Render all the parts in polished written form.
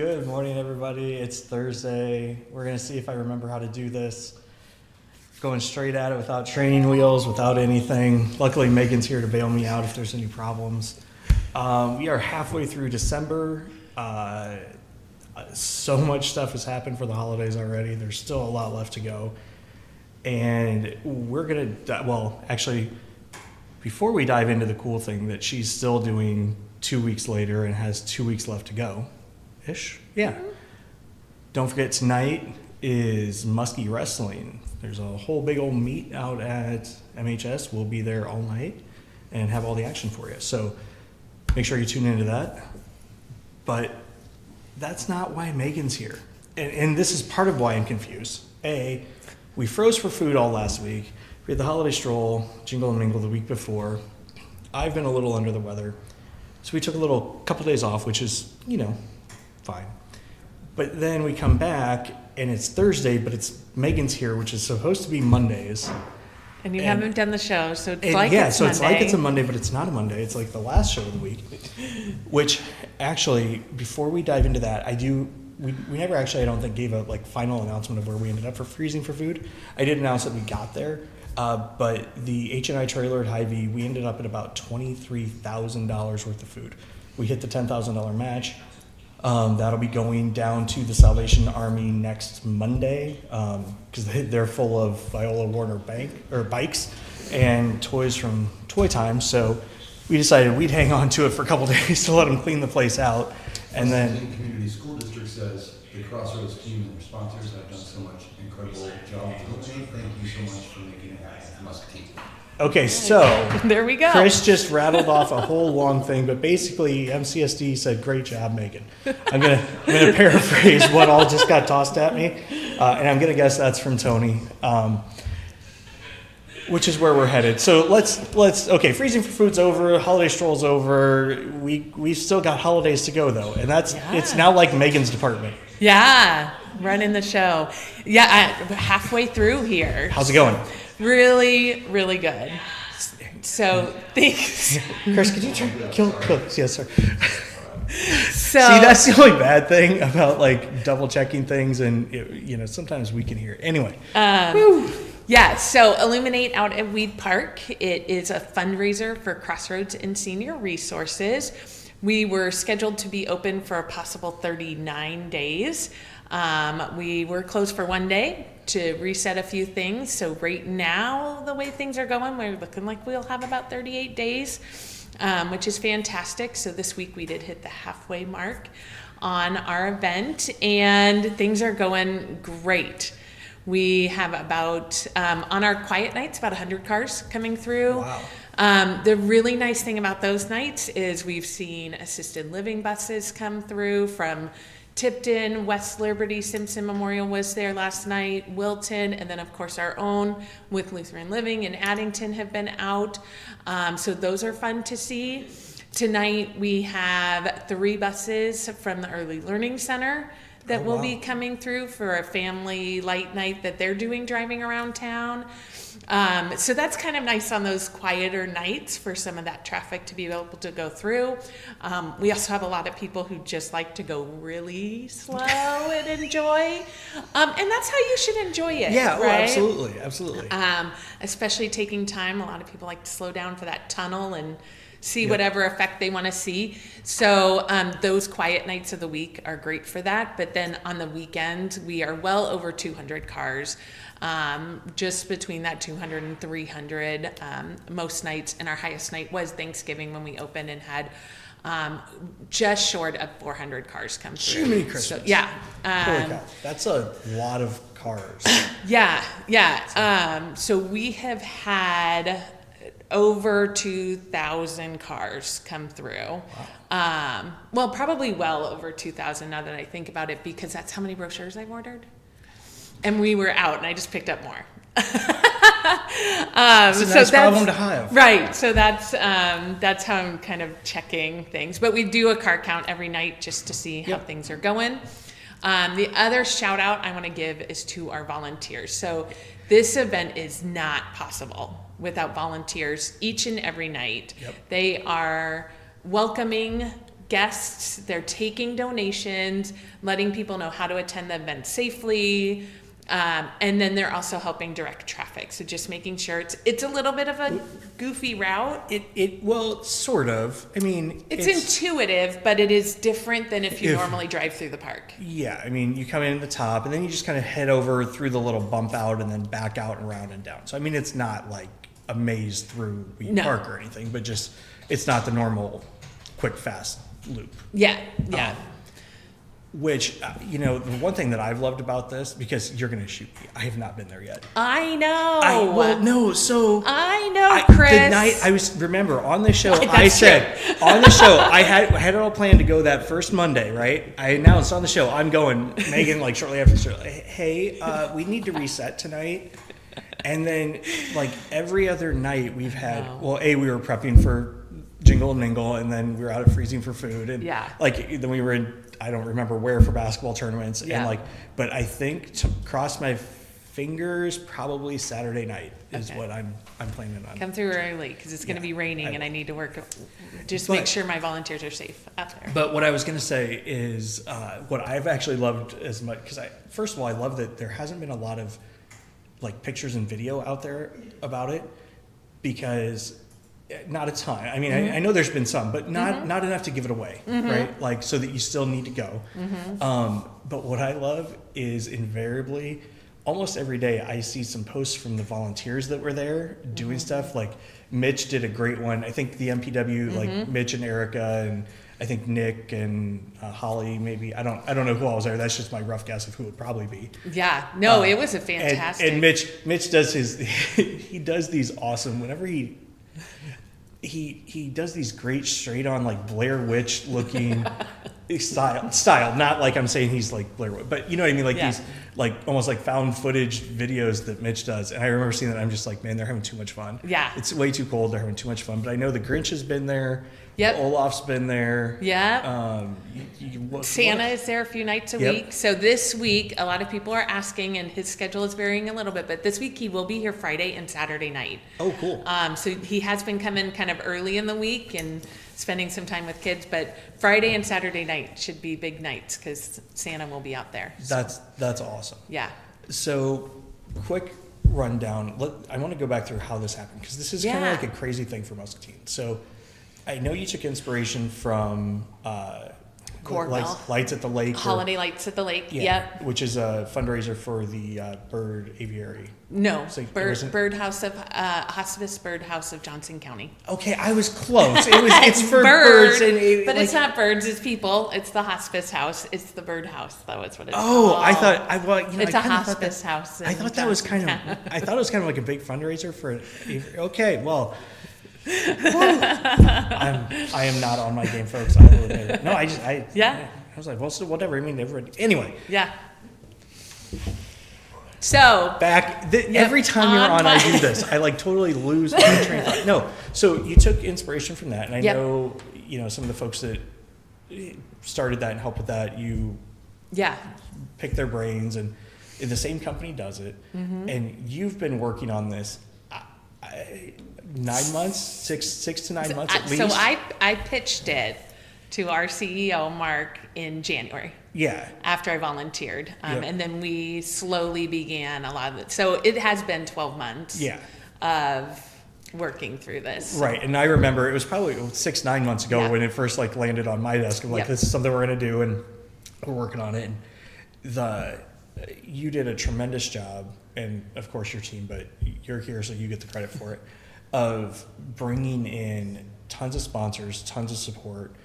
Good morning, everybody. It's Thursday. We're going to see if I remember how to do this. Going straight at it without training wheels, without anything. Luckily, Megan's here to bail me out if there's any problems. We are halfway through December. So much stuff has happened for the holidays already. There's still a lot left to go. And we're going to, well, actually, before we dive into the cool thing that she's still doing 2 weeks later and has 2 weeks left to go. Ish? Yeah. Mm-hmm. Don't forget, tonight is Muskie Wrestling. There's a whole big old meet out at MHS. We'll be there all night and have all the action for you. So make sure you tune into that. But that's not why Megan's here. And this is part of why I'm confused. We froze for food all last week. We had the holiday stroll, Jingle and Mingle the week before. I've been a little under the weather. So we took a couple days off, which is, fine. But then we come back and it's Thursday, but it's Megan's here, which is supposed to be Mondays. And you haven't done the show, so it's like it's a Monday, but it's not a Monday. It's like the last show of the week. Which actually, before we dive into that, we never actually, I don't think, gave a final announcement of where we ended up for freezing for food. I did announce that we got there, but the H&I trailer at Hy-Vee, we ended up at about $23,000 worth of food. We hit the $10,000 match. That'll be going down to the Salvation Army next Monday because they're full of Viola Warner bikes and toys from Toy Time. So we decided we'd hang on to it for a couple days to let them clean the place out. And then the community school district says the Crossroads team and their sponsors have done so much incredible job. Thank you so much for making it happen, Muscatine. Okay, so there we go. Chris just rattled off a whole long thing, but basically MCSD said, "Great job, Megan." I'm gonna paraphrase what all just got tossed at me, and I'm gonna guess that's from Tony, which is where we're headed. So let's okay. Freezing for food's over. Holiday stroll's over. We've still got holidays to go though, and it's now like Megan's department. Yeah, running the show. Yeah, halfway through here. How's it going? Really, really good. So thanks. Chris, could you kill? Yes, sir. So see, that's the only bad thing about double checking things, and sometimes we can hear it. Anyway. Yeah, so iLLUMINATE out at Weed Park. It is a fundraiser for Crossroads and Senior Resources. We were scheduled to be open for a possible 39 days. We were closed for 1 day to reset a few things. So right now, the way things are going, we're looking like we'll have about 38 days, which is fantastic. So this week we did hit the halfway mark on our event, and things are going great. We have about, on our quiet nights, about 100 cars coming through. Wow. The really nice thing about those nights is we've seen assisted living buses come through from Tipton, West Liberty, Simpson Memorial was there last night, Wilton, and then of course our own with Lutheran Living and Addington have been out. So those are fun to see. Tonight we have 3 buses from the Early Learning Center that will be coming through for a family light night that they're doing driving around town. So that's kind of nice on those quieter nights for some of that traffic to be able to go through. We also have a lot of people who just like to go really slow and enjoy. And that's how you should enjoy it. Yeah, right? Absolutely, absolutely. Especially taking time. A lot of people like to slow down for that tunnel and see whatever effect they want to see. So those quiet nights of the week are great for that. But then on the weekend, we are well over 200 cars, just between that 200 and 300 most nights. And our highest night was Thanksgiving when we opened and had just short of 400 cars come through. Jiminy Christmas. So, yeah. Holy cow. That's a lot of cars. Yeah. So we have had over 2,000 cars come through. Wow. Well, probably well over 2,000 now that I think about it, because that's how many brochures I've ordered. And we were out, and I just picked up more. It's a nice problem to have. Right. So that's how I'm kind of checking things. But we do a car count every night just to see how things are going. The other shout out I want to give is to our volunteers. So this event is not possible without volunteers each and every night. Yep. They are welcoming guests, they're taking donations, letting people know how to attend the event safely. And then they're also helping direct traffic. So just making sure it's a little bit of a goofy route. Well, sort of. I mean, It's intuitive, but it is different than if you normally drive through the park. Yeah, I mean, you come in at the top, and then you just kind of head over through the little bump out, and then back out and around and down. So I mean, it's not like a maze through Wheat Park or anything, but just it's not the normal quick fast loop. Yeah. Which, the one thing that I've loved about this, because you're going to shoot me, I have not been there yet. I know. I know, Chris. The night remember on the show, I said, on the show, I had it all planned to go that first Monday, right? I announced on the show, I'm going, Megan, like shortly after, hey, we need to reset tonight. And then, like, every other night we've had, we were prepping for Jingle and Mingle, and then we were out at Freezing for food. And, then we were in, I don't remember where, for basketball tournaments. Yeah. And, but I think, to cross my fingers, probably Saturday night is what I'm planning on. Come through early, because it's going to be raining, and I need to work. Make sure my volunteers are safe out there. But what I was going to say is what I've actually loved as much, because first of all, I love that there hasn't been a lot of like pictures and video out there about it, because not a ton. I mean, I know there's been some, but not enough to give it away, right? Like, so that you still need to go. But what I love is invariably, almost every day, I see some posts from the volunteers that were there doing stuff. Like Mitch did a great one. I think the MPW, like Mitch and Erica, and I think Nick and Holly, maybe. I don't know who all was there. That's just my rough guess of who it would probably be. Yeah, no, it was a fantastic. And Mitch does he does these awesome, whenever he does these great straight on, like Blair Witch looking style. Not like I'm saying he's like Blair Witch, but you know what I mean? Like these, like almost like found footage videos that Mitch does. And I remember seeing that. I'm just like, man, they're having too much fun. Yeah. It's way too cold. They're having too much fun. But I know the Grinch has been there. Yep. Olaf's been there. Yeah. Santa is there a few nights a week. So this week, a lot of people are asking, and his schedule is varying a little bit, but this week he will be here Friday and Saturday night. Oh, cool. So he has been coming kind of early in the week and spending some time with kids, but Friday and Saturday night should be big nights because Santa will be out there. So. That's awesome. Yeah. So, quick rundown. I want to go back through how this happened, because this is kind of like a crazy thing for Muscatine. So, I know you took inspiration from Lights at the Lake. Holiday Lights at the Lake, yep. Which is a fundraiser for the bird aviary. No, So Birdhouse of Hospice Birdhouse of Johnson County. Okay, I was close. It's for birds, but it's not birds. It's people. It's the hospice house. It's the birdhouse, though. It's what it's called. called. I thought it's a hospice house. I thought that was kind of. I thought it was kind of like a big fundraiser for. Okay, well. I am not on my game, folks. I will admit it. No, I was like, well, so whatever. I mean, anyway. Yeah. So every time you're on, I do this. I like totally lose my train of thought. No, so you took inspiration from that, and I know some of the folks that started that and helped with that. You pick their brains, and the same company does it, and you've been working on this. 9 months, six to 9 months at least. So I pitched it to our CEO, Mark, in January. Yeah. After I volunteered. And then we slowly began a lot of it. So it has been 12 months of working through this. Right. And I remember it was probably 9 months ago when it first landed on my desk. I'm like, this is something we're going to do, and we're working on it. And you did a tremendous job, and of course your team, but you're here so you get the credit for it, of bringing in tons of sponsors, tons of support.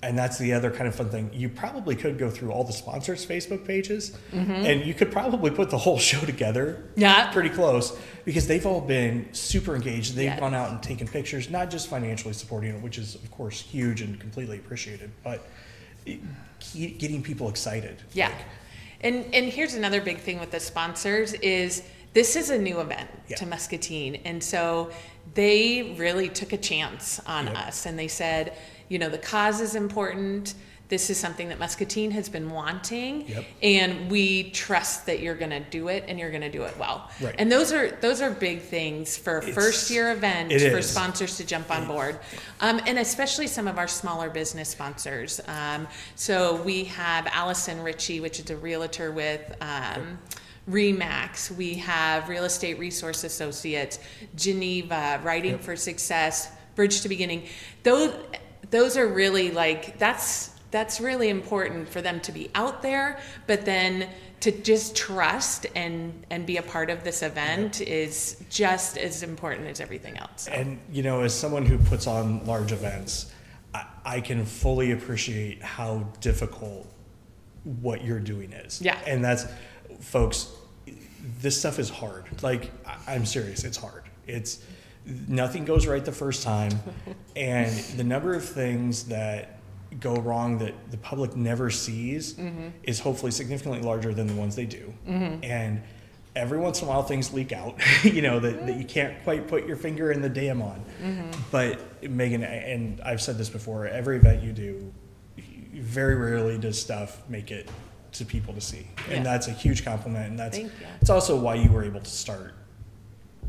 And that's the other kind of fun thing. You probably could go through all the sponsors' Facebook pages, and you could probably put the whole show together pretty close, because they've all been super engaged. They've gone out and taken pictures, not just financially supporting it, which is, of course, huge and completely appreciated, but getting people excited. Yeah. And here's another big thing with the sponsors is this is a new event to Muscatine. And so they really took a chance on us, and they said, the cause is important. this is something that Muscatine has been wanting, Yep. and we trust that you're going to do it, and you're going to do it well. Right. And those are big things for a first year event it for is. sponsors to jump on board, and especially some of our smaller business sponsors. So we have Allison Ritchie, which is a realtor with Remax. We have Real Estate Resource Associates, Geneva, Writing for Success, Bridge to Beginning. Those are really like, that's really important for them to be out there, but then to just trust and be a part of this event is just as important as everything else. So. And, as someone who puts on large events, I can fully appreciate how difficult what you're doing is. Yeah. And that's, folks, this stuff is hard. Like, I'm serious, it's hard. Nothing goes right the first time. And the number of things that go wrong that the public never sees is hopefully significantly larger than the ones they do. And every once in a while things leak out, that you can't quite put your finger in the dam on. But Megan, and I've said this before, every event you do, very rarely does stuff make it to people to see. And that's a huge compliment. And Thank you. it's also why you were able to start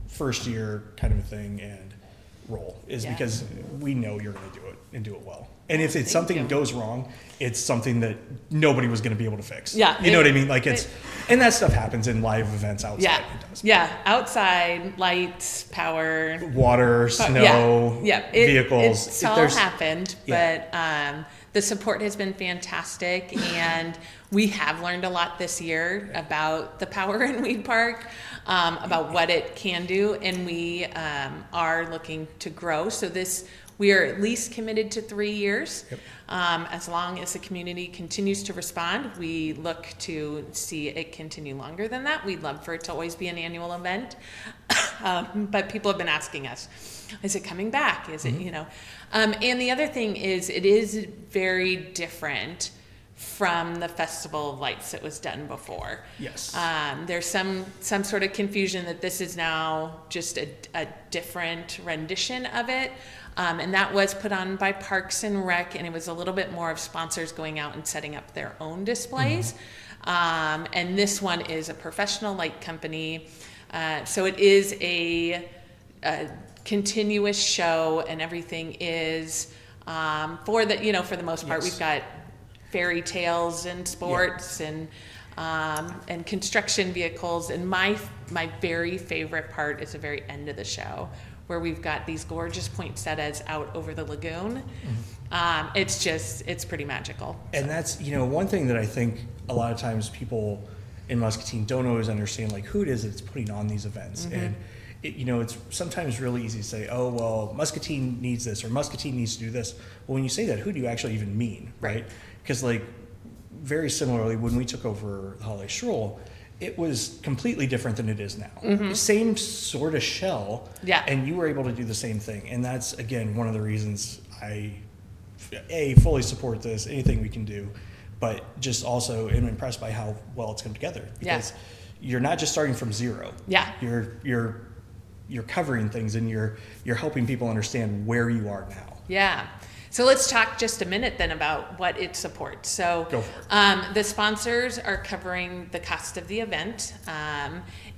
first year kind of a thing and roll, is because we know you're going to do it and do it well. And if it's something that goes wrong, it's something that nobody was going to be able to fix. Yeah. You know what I mean? Like and that stuff happens in live events outside. Yeah. It does. Yeah. Outside, lights, power. Water, snow, vehicles. It's all happened, Yeah. but the support has been fantastic, and we have learned a lot this year about the power in Weed Park, about what it can do, and we are looking to grow. So we are at least committed to 3 years. Yep. As long as the community continues to respond, we look to see it continue longer than that. We'd love for it to always be an annual event. But people have been asking us, is it coming back? Is it, and the other thing is, it is very different from the Festival of Lights that was done before. Yes. There's some sort of confusion that this is now just a different rendition of it. And that was put on by Parks and Rec, and it was a little bit more of sponsors going out and setting up their own displays. And this one is a professional light company. So it is a continuous show, and everything is for the most part. We've got fairy tales and sports and construction vehicles. And my very favorite part is the very end of the show, where we've got these gorgeous poinsettias out over the lagoon. It's pretty magical. And that's, one thing that I think a lot of times people in Muscatine don't always understand, like, who it is that's putting on these events. And it's sometimes really easy to say, oh, well, Muscatine needs this, or Muscatine needs to do this. Well, when you say that, who do you actually even mean, right? Because, like, very similarly, when we took over the Holiday Stroll, it was completely different than it is now. Same sort of shell, and you were able to do the same thing. And that's, again, one of the reasons I, fully support this, anything we can do, but just also am impressed by how well it's come together. Because you're not just starting from zero. Yeah. You're covering things, and you're helping people understand where you are now. Yeah. So let's talk just a minute then about what it supports. So Go for it. The sponsors are covering the cost of the event.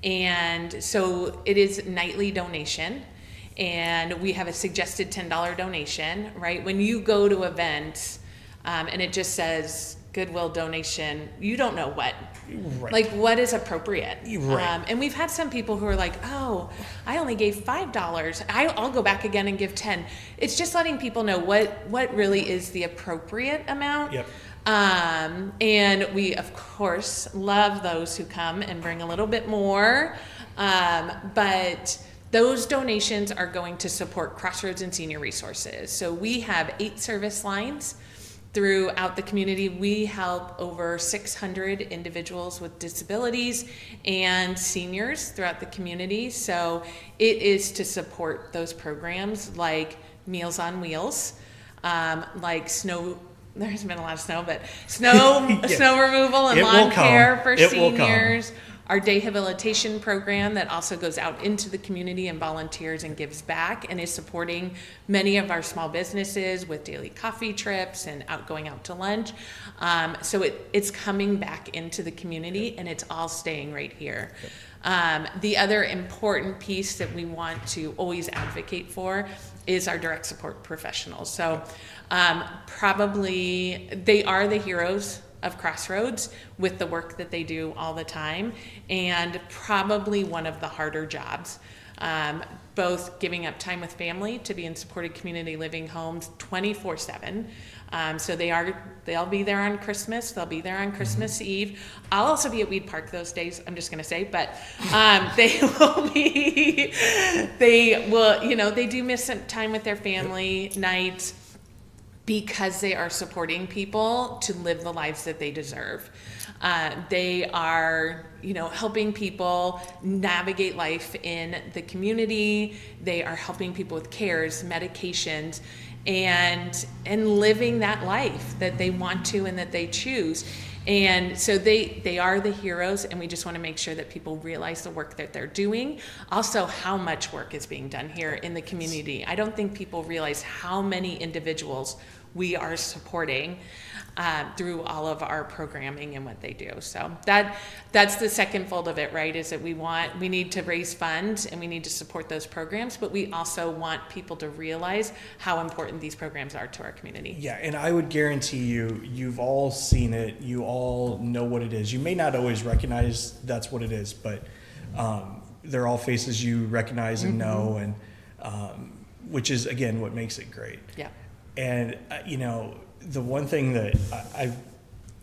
And so it is nightly donation, and we have a suggested $10 donation, right? When you go to events and it just says Goodwill donation, you don't know what. Right. Like, what is appropriate? Right. And we've had some people who are like, oh, I only gave $5. I'll go back again and give 10. It's just letting people know what really is the appropriate amount. Yep. And we, of course, love those who come and bring a little bit more. But those donations are going to support Crossroads and Senior Resources. So we have 8 service lines throughout the community. We help over 600 individuals with disabilities and seniors throughout the community. So it is to support those programs like Meals on Wheels, like there's been a lot of snow, but snow removal and lawn care for seniors. our day habilitation program that also goes out into the community and volunteers and gives back and is supporting many of our small businesses with daily coffee trips and going out to lunch. So it's coming back into the community, and it's all staying right here. The other important piece that we want to always advocate for is our direct support professionals. So probably they are the heroes of Crossroads with the work that they do all the time, and probably one of the harder jobs. Both giving up time with family to be in supported community living homes 24/7. So they'll be there on Christmas. They'll be there on Christmas Eve. I'll also be at Weed Park those days. I'm just going to say, but they will, they do miss some time with their family nights because they are supporting people to live the lives that they deserve. They are, helping people navigate life in the community. They are helping people with cares, medications, and living that life that they want to and that they choose. And so they are the heroes, and we just want to make sure that people realize the work that they're doing. Also, how much work is being done here in the community. I don't think people realize how many individuals we are supporting through all of our programming and what they do. So that's the second fold of it, right? Is that we need to raise funds and we need to support those programs, but we also want people to realize how important these programs are to our community. Yeah, and I would guarantee you've all seen it. You all know what it is. You may not always recognize that's what it is, but they're all faces you recognize and know, and which is, again, what makes it great. Yeah. And, the one thing that I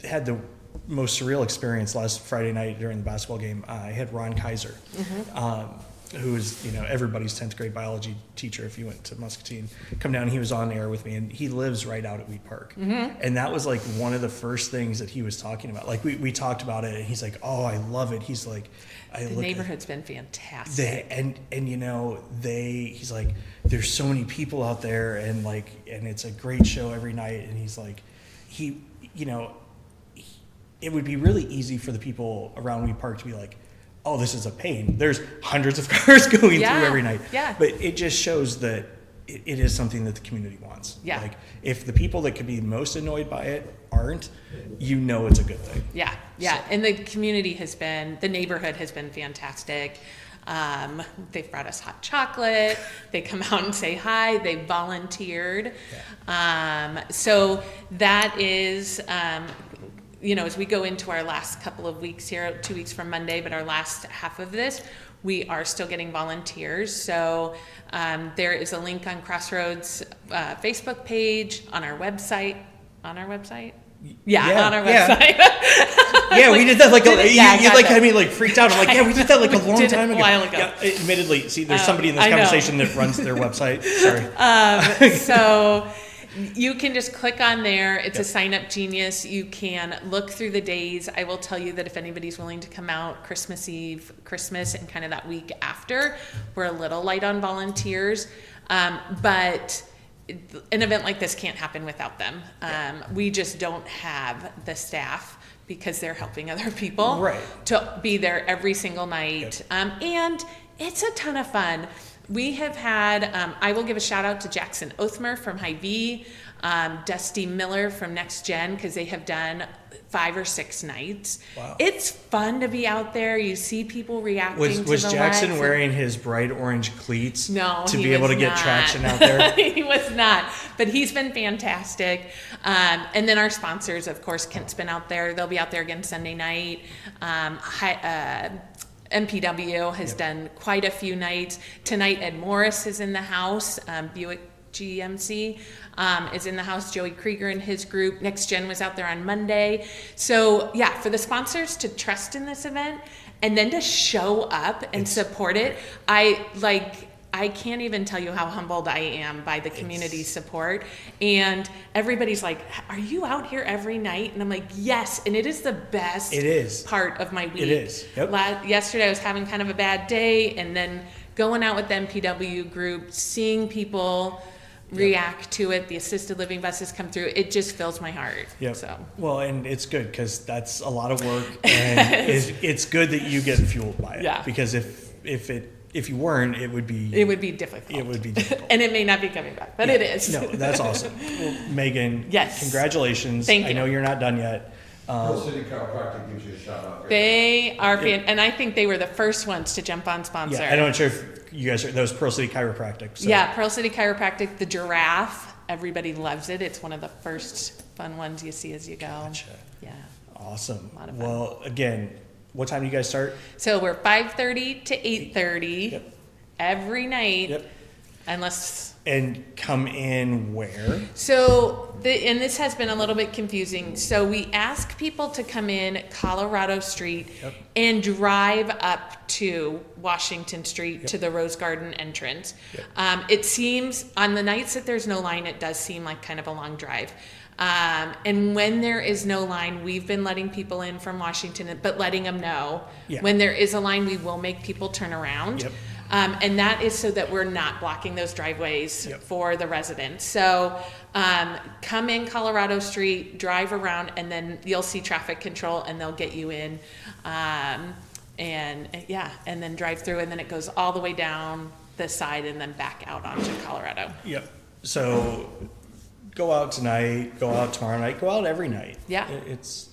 had the most surreal experience last Friday night during the basketball game, I had Ron Kaiser, who is, everybody's 10th grade biology teacher if you went to Muscatine, come down. He was on air with me, and he lives right out at Weed Park. And that was like one of the first things that he was talking about. Like we talked about it, and he's like, oh, I love it. He's like, the neighborhood's been fantastic. He's like, there's so many people out there, and it's a great show every night. And he's like, it would be really easy for the people around Weed Park to be like, oh, this is a pain. There's hundreds of cars going through every night. Yeah. But it just shows that it is something that the community wants. Yeah. Like, if the people that could be most annoyed by it aren't, it's a good thing. Yeah. Yeah. So. And the neighborhood has been fantastic. They've brought us hot chocolate. They come out and say hi. They volunteered. Yeah. So that is, as we go into our last couple of weeks here, 2 weeks from Monday, but our last half of this, we are still getting volunteers. So there is a link on Crossroads Facebook page, on our website. On our website? Yeah, on our website. Yeah, we did that you freaked out. I'm like, we did that like a long time ago. A while ago. Yeah, admittedly, see, there's somebody in this conversation that runs their website. Sorry. So you can just click on there. It's a Sign Up Genius. You can look through the days. I will tell you that if anybody's willing to come out Christmas Eve, Christmas, and kind of that week after, we're a little light on volunteers. But an event like this can't happen without them. We just don't have the staff because they're helping other people to be there every single night. And it's a ton of fun. We have had, I will give a shout out to Jackson Othmer from Hy-Vee, Dusty Miller from Next Gen, because they have done 5 or 6 nights. Wow. It's fun to be out there. You see people reacting to the lights. Was Jackson wearing his bright orange cleats to be able to get traction out there? He was not, but he's been fantastic. And then our sponsors, of course, Kent's been out there. They'll be out there again Sunday night. MPW has done quite a few nights. Tonight, Ed Morris is in the house. Buick GMC is in the house. Joey Krieger and his group. Next Gen was out there on Monday. So yeah, for the sponsors to trust in this event and then to show up and support it, I can't even tell you how humbled I am by the community support. And everybody's like, are you out here every night? And I'm like, yes. And it is the best part of my week. It is. Yep. Yesterday I was having kind of a bad day, and then going out with the MPW group, seeing people react to it. The assisted living buses come through. It just fills my heart. Yep. So Well, and it's good because that's a lot of work, and it's good that you get fueled by it. Yeah. Because if you weren't, it would be difficult. It would be difficult. And it may not be coming back, but Yeah. it is. No, that's awesome. Well, Megan, Yes. congratulations. Thank I you. know you're not done yet. Pearl City Chiropractic gives you a shout out. They are, and I think they were the first ones to jump on sponsor. Yeah, I'm not sure if you guys are, that was Pearl City Chiropractic. So. Yeah, Pearl City Chiropractic, the giraffe, everybody loves it. It's one of the first fun ones you see as you go. Gotcha. Yeah. Awesome. A lot of fun. Well, again, what time do you guys start? So we're 5:30 to 8:30 Yep. every night, Yep. unless. And come in where? So, and this has been a little bit confusing. So we ask people to come in Colorado Street Yep. and drive up to Washington Street Yep. to the Rose Garden entrance. Yep. It seems, on the nights that there's no line, it does seem like kind of a long drive. And when there is no line, we've been letting people in from Washington, but letting them know. Yeah. When there is a line, we will make people turn around. Yep. And that is so that we're not blocking those driveways Yep. for the residents. So come in Colorado Street, drive around, and then you'll see traffic control, and they'll get you in. And then drive through, and then it goes all the way down the side and then back out onto Colorado. Yep. So go out tonight, go out tomorrow night, go out every night. Yeah. It's,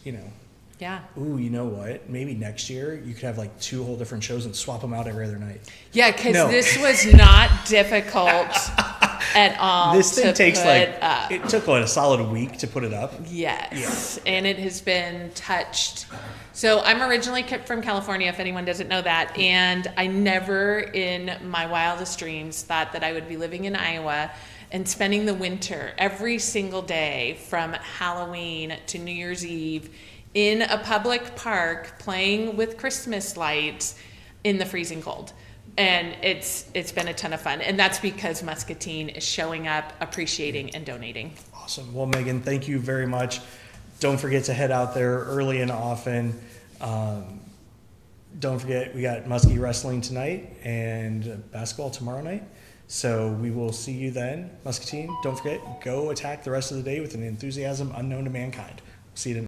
Yeah. ooh, you know what? Maybe next year you could have like 2 whole different shows and swap them out every other night. Yeah, because No. this was not difficult at all. This thing to takes put up. it took a solid week to put it up. Yes, and it has been touched. So I'm originally from California, if anyone doesn't know that, and I never in my wildest dreams thought that I would be living in Iowa and spending the winter every single day from Halloween to New Year's Eve in a public park playing with Christmas lights in the freezing cold. And it's been a ton of fun, and that's because Muscatine is showing up, appreciating, and donating. Awesome. Well, Megan, thank you very much. Don't forget to head out there early and often. Don't forget, we got Muskie Wrestling tonight and basketball tomorrow night. So we will see you then. Muscatine, don't forget, go attack the rest of the day with an enthusiasm unknown to mankind. See you tonight.